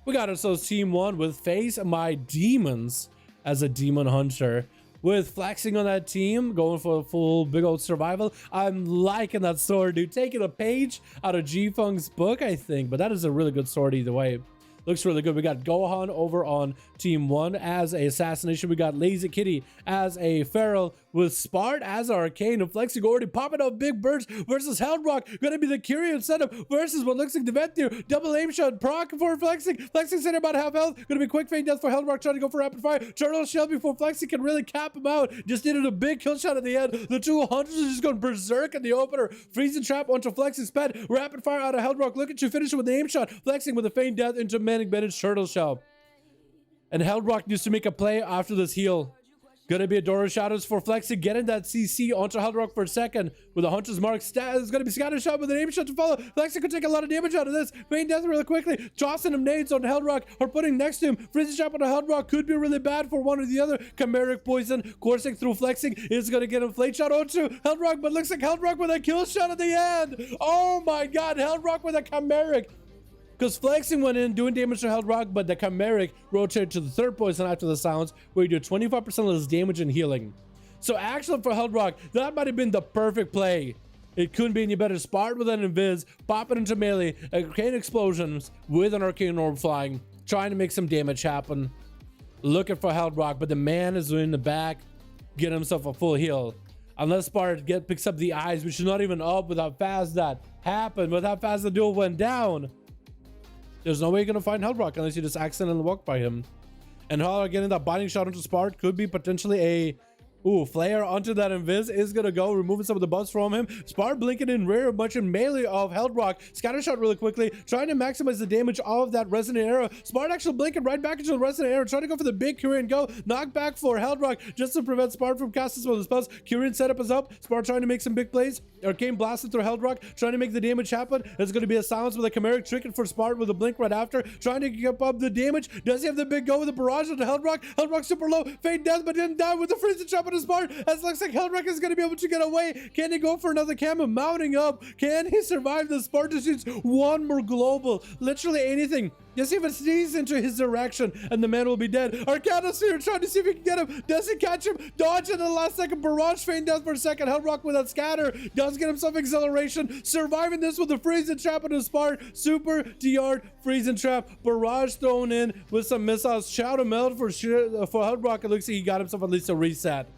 We got ourselves team 1 with Face My Demons as a demon hunter. With flexing on that team, going for a full big old survival. I'm liking that sword, dude. Taking a page out of G-Funk's book, I think. But that is a really good sword either way. Looks really good. We got Gohan over on team 1 as a assassination. We got Lazy Kitty as a feral with Spart as arcane and flexing already popping out big bursts versus Hellrock. Gonna be the Kyrian setup versus what looks like the Ventir. Double aim shot proc for flexing. Flexing center about half health. Gonna be quick fade death for Hellrock trying to go for rapid fire. Turtle shell before flexing can really cap him out. Just needed a big kill shot at the end. The 200s are just going berserk in the opener. Freezing trap onto flexing sped. Rapid fire out of Hellrock. Look at you finish with the aim shot. Flexing with a feign death into Manic Bandage Turtle shell. And Hellrock needs to make a play after this heal. Gonna be a Dora Shadows for flexing, getting that CC onto Hellrock for a second with a Hunter's Mark. It's gonna be Scatter Shot with an aim shot to follow. Flexing could take a lot of damage out of this. Feign death really quickly. Tossing him nades on Hellrock or putting next to him. Freezing Trap on a Hellrock could be really bad for one or the other. Chimeric Poison coursing through flexing is gonna get him Flate Shot onto Hellrock, but looks like Hellrock with a kill shot at the end. Oh my god, Hellrock with a Chimeric. Because flexing went in doing damage to Hellrock, but the Chimeric rotated to the third poison after the silence, where you do 25% less damage and healing. So actually for Hellrock, that might have been the perfect play. It couldn't be any better. Spart with an invis, pop it into melee, arcane explosions with an arcane orb flying, trying to make some damage happen. Looking for Hellrock, but the man is in the back, getting himself a full heal. Unless Spart picks up the eyes, which is not even up with how fast that happened, with how fast the duel went down. There's no way you're gonna find Hellrock unless you just accidentally walk by him. And Hellrock getting that binding shot onto Spart could be potentially a flare onto that invis is gonna go, removing some of the buffs from him. Spart blinking in rear, a bunch of melee of Hellrock. Scatter shot really quickly, trying to maximize the damage of that resonant arrow. Spart actually blinking right back into the resonant arrow, trying to go for the big Kyrian go. Knockback for Hellrock just to prevent Spart from casting some of the spells. Kyrian setup is up. Spart trying to make some big plays. Arcane blasted through Hellrock, trying to make the damage happen. It's going to be a silence with a Chimeric tricking for Spart with a blink right after, trying to keep up the damage. Does he have the big go with a barrage onto Hellrock? Hellrock super low, fade death, but didn't die with the freezing trap on his Spart. As looks like Hellrock is going to be able to get away. Can he go for another camo? Mounting up. Can he survive the Spart shoots one more global? Literally anything. Just even sneeze into his direction and the man will be dead. Arcanosphere trying to see if he can get him. Does he catch him? Dodge in the last second. Barrage feign death for a second. Hellrock with that scatter. Does get himself acceleration. Surviving this with a freezing trap on his Spart. Super DR freezing trap. Barrage thrown in with some missiles. Shadow meld for Hellrock. It looks like he got himself at least a reset.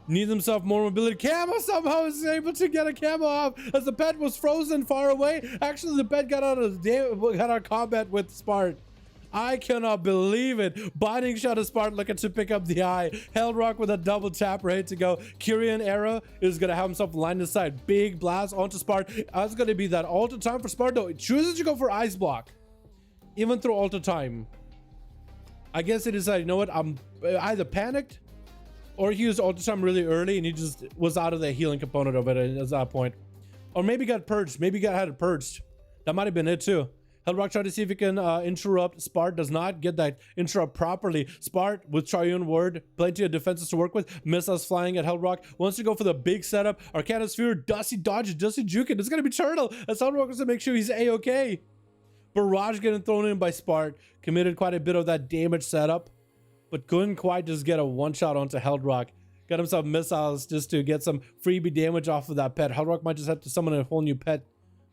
Needs himself more mobility. Camo somehow is able to get a camo off as the pet was frozen far away. Actually, the pet got out of combat with Spart. I cannot believe it. Binding shot of Spart looking to pick up the eye. Hellrock with a double tap ready to go. Kyrian arrow is going to have himself line aside. Big blast onto Spart. That's going to be that ultra time for Spart though. It chooses to go for ice block. Even through ultra time. I guess it is like, you know what? I'm either panicked or he used ultra time really early and he just was out of the healing component of it at that point. Or maybe got purged. Maybe had it purged. That might have been it too. Hellrock tried to see if he can interrupt. Spart does not get that interrupt properly. Spart with Triune Word, plenty of defenses to work with. Missiles flying at Hellrock. Wants to go for the big setup. Arcanosphere, Dusty dodges, Dusty juking. It's going to be Turtle as Hellrock wants to make sure he's A-okay. Barrage getting thrown in by Spart. Committed quite a bit of that damage setup, but couldn't quite just get a one-shot onto Hellrock. Got himself missiles just to get some freebie damage off of that pet. Hellrock might just have to summon a whole new pet.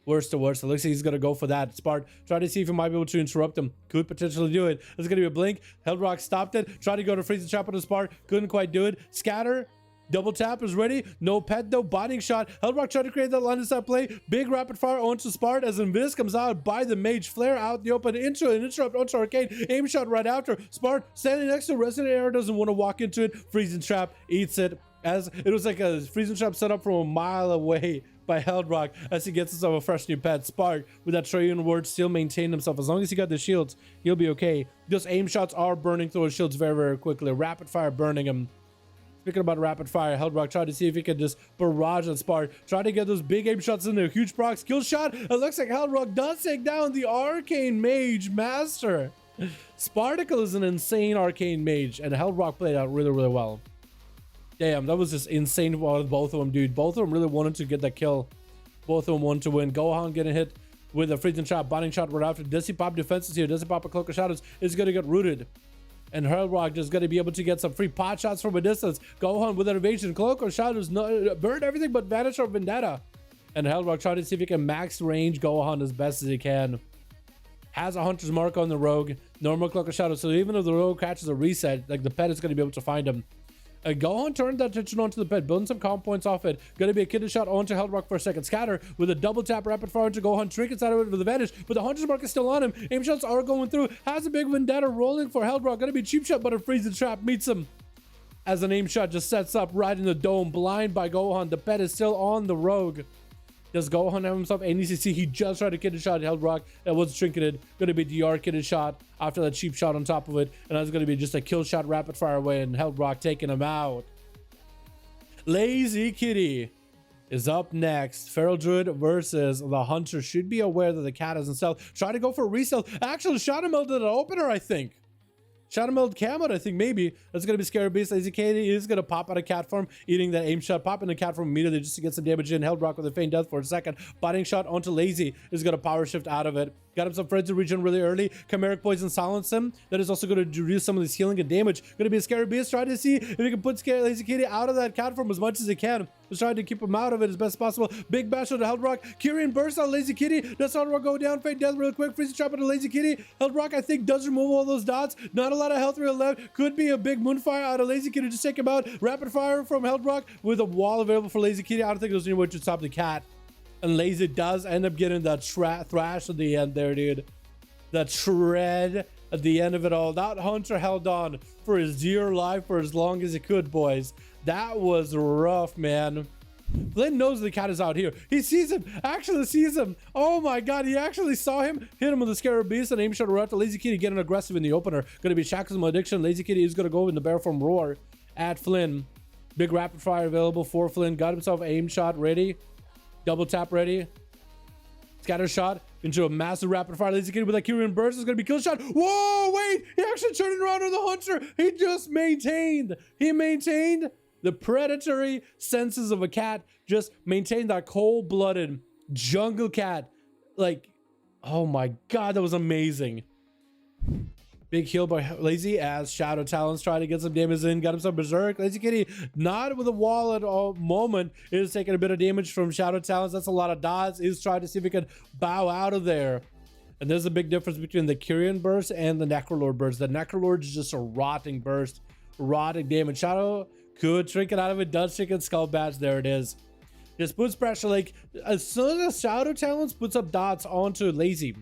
Worst to worst. It looks like he's going to go for that. Spart, try to see if he might be able to interrupt him. Could potentially do it. There's going to be a blink. Hellrock stopped it. Tried to go to freeze the trap on the Spart. Couldn't quite do it. Scatter. Double tap is ready. No pet though. Binding shot. Hellrock tried to create that line of sight play. Big rapid fire onto Spart as Invis comes out by the mage. Flare out the open into an interrupt onto Arcane. Aim shot right after. Spart standing next to Resident Arrow doesn't want to walk into it. Freezing trap eats it. As it was like a freezing trap set up from a mile away by Hellrock as he gets himself a fresh new pet. Spart with that Triune Word still maintained himself. As long as he got the shields, he'll be okay. Those aim shots are burning through his shields very, very quickly. Rapid fire burning him. Speaking about rapid fire, Hellrock tried to see if he could just barrage on Spart. Try to get those big aim shots in there. Huge procs, kill shot. It looks like Hellrock does take down the Arcane Mage Master. Sparticle is an insane Arcane Mage, and Hellrock played out really, really well. Damn, that was just insane for both of them, dude. Both of them really wanted to get that kill. Both of them wanted to win. Gohan getting hit with a freezing shot, bonding shot. We're after. Does he pop defenses here? Does he pop a Cloak of Shadows? Is going to get rooted. And Hellrock just going to be able to get some free pot shots from a distance. Gohan with an evasion. Cloak of Shadows, no, burn everything but Vanish or Vendetta. And Hellrock trying to see if he can max range Gohan as best as he can. Has a Hunter's Mark on the Rogue. Normal Cloak of Shadows. So even if the Rogue catches a reset, like the pet is going to be able to find him. Gohan turned that attention onto the pet, building some comp points off it. Going to be a kidney shot onto Hellrock for a second. Scatter with a double tap rapid fire into Gohan. Trinkets out of it with the Vanish, but the Hunter's Mark is still on him. Aim shots are going through. Has a big Vendetta rolling for Hellrock. Going to be cheap shot, but a freezing trap meets him. As an aim shot just sets up right in the dome. Blind by Gohan. The pet is still on the Rogue. Does Gohan have himself any CC? He just tried a kidney shot at Hellrock. That was trinketed. Going to be DR kidney shot after that cheap shot on top of it. And that's going to be just a kill shot rapid fire away and Hellrock taking him out. Lazy Kitty is up next. Feral Druid versus the Hunter. Should be aware that the cat isn't stealth. Try to go for a resell. Actually, Shadowlands did an opener, I think. Shadowlands camo, I think maybe. That's going to be Scary Beast. Lazy Kitty is going to pop out of cat form, eating that aim shot, pop in the cat form immediately just to get some damage in. Hellrock with a feign death for a second. Biting shot onto Lazy is going to power shift out of it. Got him some frenzy region really early. Chimeric Poison silence him. That is also going to reduce some of this healing and damage. Going to be a Scary Beast trying to see if he can put Lazy Kitty out of that cat form as much as he can. Just trying to keep him out of it as best as possible. Big bash on the Hellrock. Kyrian burst on Lazy Kitty. Does Hellrock go down? Feign death real quick. Freeze trap on the Lazy Kitty. Hellrock, I think, does remove all those dots. Not a lot of health real left. Could be a big Moonfire out of Lazy Kitty. Just take him out. Rapid fire from Hellrock with a wall available for Lazy Kitty. I don't think there's any way to stop the cat. And Lazy does end up getting that thrash at the end there, dude. That shred at the end of it all. That Hunter held on for his dear life for as long as he could, boys. That was rough, man. Flynn knows the cat is out here. He sees him. Actually sees him. Oh my god, he actually saw him. Hit him with a Scarab Beast and aim shot right to Lazy Kitty getting aggressive in the opener. Gonna be Shackles Malediction. Lazy Kitty is gonna go in the bear form roar at Flynn. Big rapid fire available for Flynn. Got himself aim shot ready. Double tap ready. Scatter shot into a massive rapid fire. Lazy Kitty with that Kyrian burst is going to be kill shot. Whoa, wait. He actually turned around on the Hunter. He just maintained. He maintained the predatory senses of a cat. Just maintained that cold-blooded jungle cat. Like, oh my god, that was amazing. Big heal by Lazy as Shadow Talons try to get some damage in. Got himself Berserk. Lazy Kitty not with a wall at all moment. Is taking a bit of damage from Shadow Talons. That's a lot of dots. Is trying to see if he can bow out of there. And there's a big difference between the Kyrian burst and the Necrolord burst. The Necrolord is just a rotting burst. Rotting damage. Shadow could trinket out of it. Does trinket Skull Badge. There it is. Just puts pressure. Like, as soon as Shadow Talons puts up dots onto Lazy,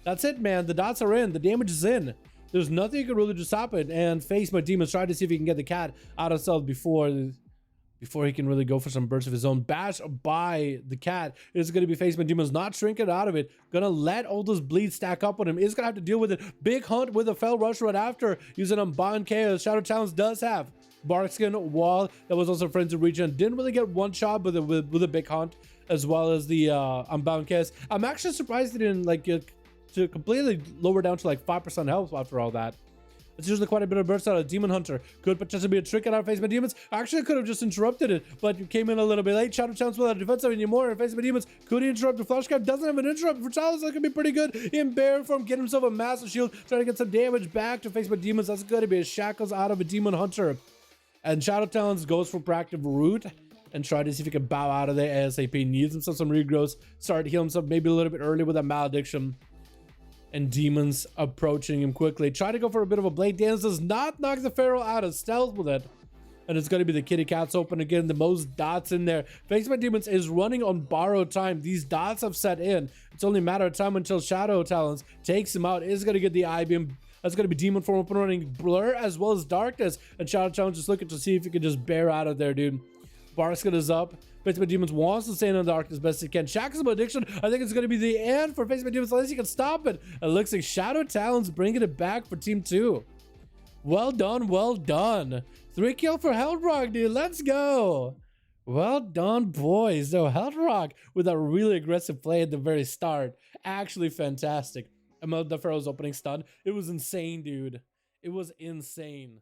that's it, man. The dots are in. The damage is in. There's nothing you can really do to stop it. And Face My Demons try to see if he can get the cat out of stealth before he can really go for some bursts of his own. Bash by the cat is going to be Face My Demons, not shrinking out of it. Gonna let all those bleeds stack up on him. Is gonna have to deal with it. Big hunt with a fell rush right after using Unbound Chaos. Shadow Talons does have Barkskin Wall. That was also Frenzy Region. Didn't really get one shot with a big hunt as well as the Unbound Chaos. I'm actually surprised he didn't like to completely lower down to like 5% health after all that. It's usually quite a bit of burst out of Demon Hunter. Could potentially be a trick out of Face My Demons. Actually could have just interrupted it, but you came in a little bit late. Shadow Challenge without defensive anymore. And Face My Demons could he interrupt the Flash Cap? Doesn't have an interrupt for Challenge. That could be pretty good. In bear form, get himself a massive shield, trying to get some damage back to Face My Demons. That's going to be a Shackles out of a Demon Hunter. And Shadow Talons goes for proactive root and try to see if he can bow out of there ASAP. Needs himself some regrowth. Start to heal himself maybe a little bit early with that Malediction. And Demons approaching him quickly. Try to go for a bit of a Blade Dance. Does not knock the Pharaoh out of stealth with it. And it's going to be the Kitty Cats open again. The most dots in there. Face My Demons is running on borrowed time. These dots have set in. It's only a matter of time until Shadow Talons takes him out. Is going to get the I-Beam. That's going to be Demon form up and running. Blur as well as Darkness. And Shadow Talons just looking to see if he can just bear out of there, dude. Barskin is up. Face My Demons wants to stay in the dark as best he can. Shackles Malediction. I think it's going to be the end for Face My Demons unless he can stop it. It looks like Shadow Talons bringing it back for Team 2. Well done, well done. 3 kill for Hellrock, dude. Let's go. Well done, boys. So Hellrock with a really aggressive play at the very start. Actually fantastic. Emote the Pharaoh's opening stun. It was insane, dude. It was insane.